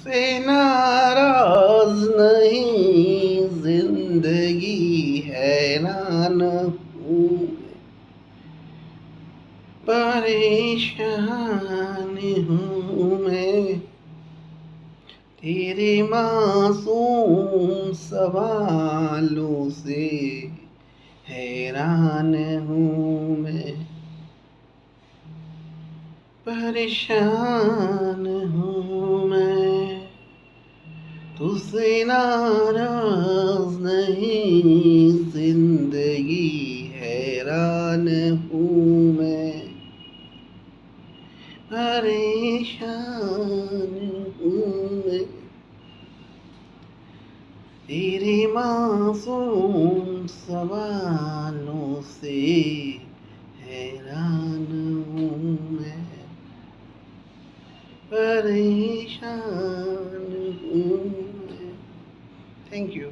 तुझसे नाराज नहीं, जिंदगी हैरान हूँ, परेशान हूँ मैं, तेरे मासूम सवालों से हैरान हूँ मैं, परेशान हूँ मैं, तुझसे नाराज नहीं, जिंदगी हैरान हूँ मैं, परेशान हूँ मैं, तेरे मासूम सवालों से हैरान हूँ मैं, परेशान हूँ मैं। Thank you.